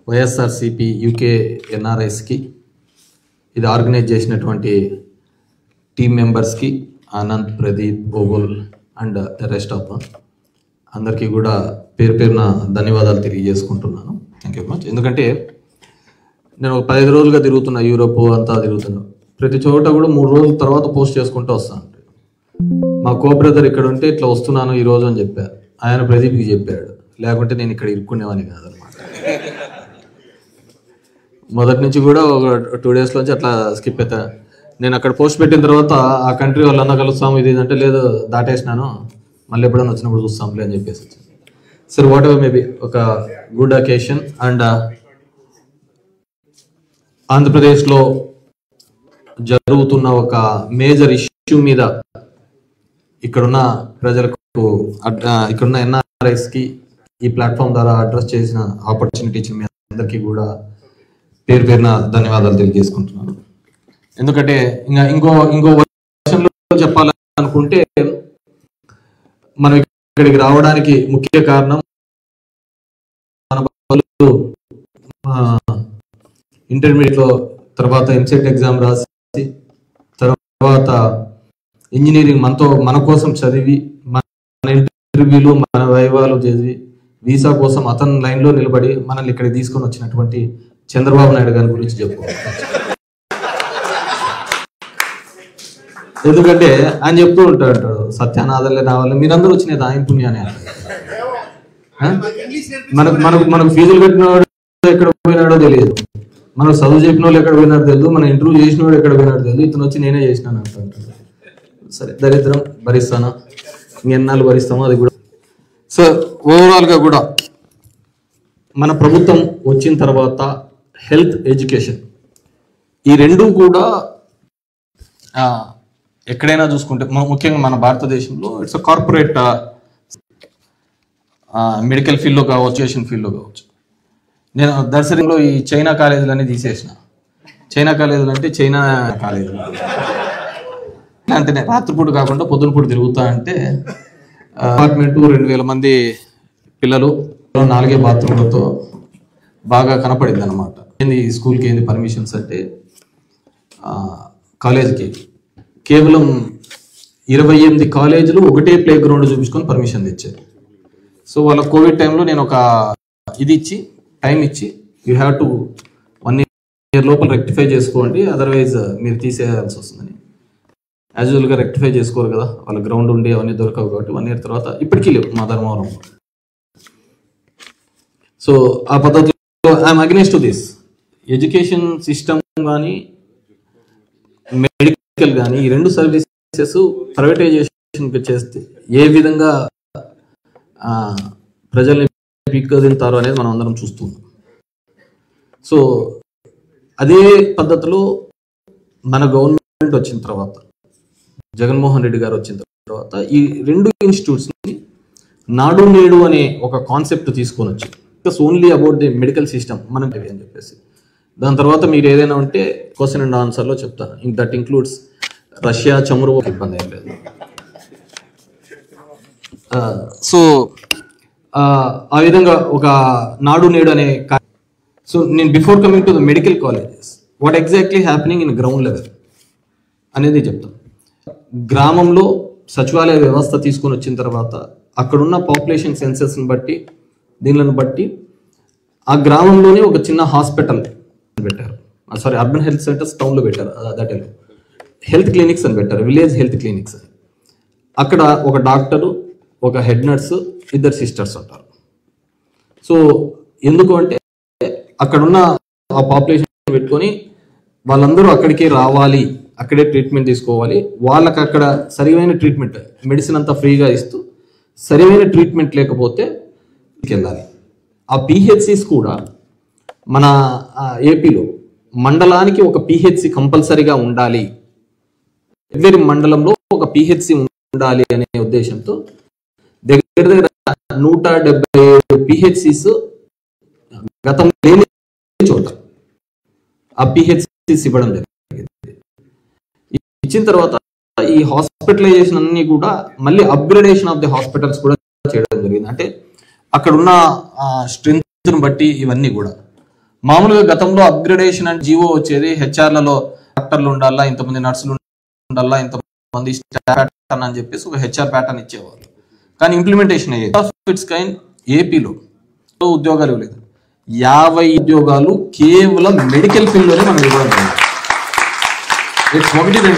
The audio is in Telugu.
వైఎస్ఆర్సిపి యూకే ఎన్ఆర్ఐస్కి ఇది ఆర్గనైజ్ చేసినటువంటి టీమ్ మెంబర్స్కి Anand, Pradeep, Obul and the rest of అందరికీ కూడా పేరు పేరున ధన్యవాదాలు తెలియజేసుకుంటున్నాను. Thank you very much. ఎందుకంటే నేను 15 రోజులుగా తిరుగుతున్నా, యూరోప్ అంతా తిరుగుతున్నా. ప్రతి చోట కూడా 3 రోజుల తర్వాత పోస్ట్ చేసుకుంటూ వస్తాను. మా కో బ్రదర్ ఇక్కడ ఉంటే ఇట్లా వస్తున్నాను ఈరోజు అని చెప్పారు. ఆయన ప్రదీప్కి చెప్పాడు, లేకుంటే నేను ఇక్కడ ఇరుక్కునేవాని కాదనమాట. మొదటి నుంచి కూడా ఒక 2 days నుంచి అట్లా స్కిప్ అవుతా. నేను అక్కడ పోస్ట్ పెట్టిన తర్వాత ఆ కంట్రీ వాళ్ళన్నా కలుస్తాము ఇది అంటే లేదు దాటేసినాను, మళ్ళీ ఎప్పుడైనా వచ్చినప్పుడు చూస్తాంలే అని చెప్పేసి వచ్చాను. సరే, వాట్ ఎవర్ మేబీ ఒక గుడ్ అకేషన్. అండ్ ఆంధ్రప్రదేశ్లో జరుగుతున్న ఒక మేజర్ ఇష్యూ మీద ఇక్కడున్న ప్రజలకు, ఇక్కడున్న ఎన్ఆర్ఐస్కి ఈ ప్లాట్ఫామ్ ద్వారా అడ్రస్ చేసిన ఆపర్చునిటీ ఇచ్చిన మీ అందరికీ కూడా పేరు పేరున ధన్యవాదాలు తెలియజేసుకుంటున్నాను. ఎందుకంటే ఇంకో వర్షంలో చెప్పాలనుకుంటే మనం ఇక్కడికి రావడానికి ముఖ్య కారణం మన వాళ్ళు ఇంటర్మీడియట్లో తర్వాత ఎంసెట్ ఎగ్జామ్ రాసి తర్వాత ఇంజనీరింగ్ మన కోసం చదివి మన ఇంటర్వ్యూలు మన వైవాలు చేసి వీసా కోసం అతని లైన్లో నిలబడి మనల్ని ఇక్కడికి తీసుకొని వచ్చినటువంటి చంద్రబాబు నాయుడు గారి గురించి చెప్పుకోవాలి. ఎందుకంటే ఆయన చెప్తూ ఉంటాడు, సత్యానాథలే నా వల్ల మీరందరూ వచ్చినది ఆయన పుణ్యాన్ని. మనకు ఫీజులు కట్టినవాడు ఎక్కడ పోయినాడో తెలియదు, మనకు చదువు చెప్పిన వాళ్ళు ఎక్కడ పోయినాడో తెలియదు, మన ఇంటర్వ్యూ చేసిన వాడు ఎక్కడ పోయినాడో తెలియదు. ఇతను వచ్చి నేనే చేసినాను అంటాడు. సరే, దరిద్రం భరిస్తానా, ఇంకెన్నాళ్ళు భరిస్తామో అది కూడా. సో ఓవరాల్గా కూడా మన ప్రభుత్వం వచ్చిన తర్వాత హెల్త్, ఎడ్యుకేషన్ ఈ రెండూ కూడా ఎక్కడైనా చూసుకుంటే ముఖ్యంగా మన భారతదేశంలో ఇట్స్ కార్పొరేట్ మెడికల్ ఫీల్డ్లో కావచ్చు, ఎడ్యుకేషన్ ఫీల్డ్లో కావచ్చు. నేను దర్శనంలో ఈ చైనా కాలేజీలన్నీ తీసేసిన. చైనా కాలేజీలు అంటే చైనా కాలేజీలు అంటే రాత్రిపూట కాకుండా పొద్దునపూట తిరుగుతా అంటే అపార్ట్మెంట్ 2000 మంది పిల్లలు, 4 బాత్రూమ్లతో బాగా కనపడింది అనమాట. ఏంది స్కూల్కి ఏంది పర్మిషన్స్ అంటే కాలేజీకి కేవలం 28 కాలేజీలు ఒకటే ప్లే గ్రౌండ్ చూపించుకొని పర్మిషన్ తెచ్చారు. సో వాళ్ళ కోవిడ్ టైంలో నేను ఒక ఇది ఇచ్చి టైం ఇచ్చి యూ హ్యావ్ టు 1 year లోపల రెక్టిఫై చేసుకోండి, అదర్వైజ్ మీరు తీసేయాల్సి వస్తుందని. యాజ్ యూజువల్గా రెక్టిఫై చేసుకోరు కదా, వాళ్ళ గ్రౌండ్ ఉండి అవన్నీ దొరకవు కాబట్టి 1 year తర్వాత ఇప్పటికీ లేవు మా ధర్మవరం. సో ఆ పద్ధతిలో I'm against to this. Education system కానీ మెడికల్ కానీ ఈ 2 సర్వీసెస్ ప్రైవేటైజేషన్ చేస్తే ఏ విధంగా ప్రజల్ని పీక్కదింతారు అనేది మనం అందరం చూస్తున్నాం. సో అదే పద్ధతిలో మన గవర్నమెంట్ వచ్చిన తర్వాత, జగన్మోహన్ రెడ్డి గారు వచ్చిన తర్వాత ఈ 2 ఇన్స్టిట్యూట్స్ని నాడు నేడు అనే ఒక కాన్సెప్ట్ తీసుకొని వచ్చి it's only about the medical system మనం అని చెప్పేసి, దాని తర్వాత మీరు ఏదైనా ఉంటే క్వశ్చన్ అండ్ ఆన్సర్లో చెప్తాను. దట్ ఇంక్లూడ్స్ రష్యా చమురు, ఇబ్బంది ఏం లేదు. సో ఆ విధంగా ఒక నాడు నేడు అనే. సో నేను before coming to the medical colleges what exactly happening in ground level అనేది చెప్తాను. గ్రామంలో సచివాలయ వ్యవస్థ తీసుకొని వచ్చిన తర్వాత అక్కడున్న పాపులేషన్ సెన్సెస్ని బట్టి దీనిలను బట్టి ఆ గ్రామంలోనే ఒక చిన్న హాస్పిటల్ పెట్టారు. సారీ, అర్బన్ హెల్త్ సెంటర్స్ టౌన్లో పెట్టారు. దట్ హెల్త్ క్లినిక్స్ అని పెట్టారు, విలేజ్ హెల్త్ క్లినిక్స్ అని. అక్కడ ఒక డాక్టరు, ఒక హెడ్ నర్సు, 2 సిస్టర్స్ ఉంటారు. సో ఎందుకు అంటే అక్కడున్న ఆ పాపులేషన్ పెట్టుకొని వాళ్ళందరూ అక్కడికే రావాలి, అక్కడే ట్రీట్మెంట్ తీసుకోవాలి. వాళ్ళకి అక్కడ సరైన ట్రీట్మెంట్, మెడిసిన్ అంతా ఫ్రీగా ఇస్తూ సరైన ట్రీట్మెంట్ లేకపోతే వెళ్ళాలి. ఆ పిహెచ్సిస్ కూడా మన ఏపీలో మండలానికి ఒక పిహెచ్సి కంపల్సరీగా ఉండాలి, ఎవరి మండలంలో ఒక పిహెచ్సి ఉండాలి అనే ఉద్దేశంతో దగ్గర దగ్గర 177 పిహెచ్సిస్ గతంలో లేని చోట ఆ పిహెచ్సిస్ ఇవ్వడం జరిగింది. ఇచ్చిన తర్వాత ఈ హాస్పిటలైజేషన్ అన్ని కూడా మళ్ళీ అప్గ్రేడేషన్ ఆఫ్ ది హాస్పిటల్స్ కూడా చేయడం జరిగింది. అంటే అక్కడ ఉన్న స్ట్రెంత్ బట్టి ఇవన్నీ కూడా మామూలుగా గతంలో అప్గ్రేడేషన్ అండ్ జీవో వచ్చేది, హెచ్ఆర్లలో డాక్టర్లు ఉండాలా, ఇంతమంది నర్సులు ఉండాలా, ఇంతమంది ప్యాటర్న్ అని చెప్పేసి ఒక హెచ్ఆర్ ప్యాటర్న్ ఇచ్చేవాళ్ళు. కానీ ఇంప్లిమెంటేషన్ అయ్యేది ఆఫ్ ఇట్స్ కైండ్ ఏపీలో ఉద్యోగాలు లేదు. 50 ఉద్యోగాలు కేవలం మెడికల్ ఫీల్డ్ లోనే మనం ఇవ్వడం. 1-2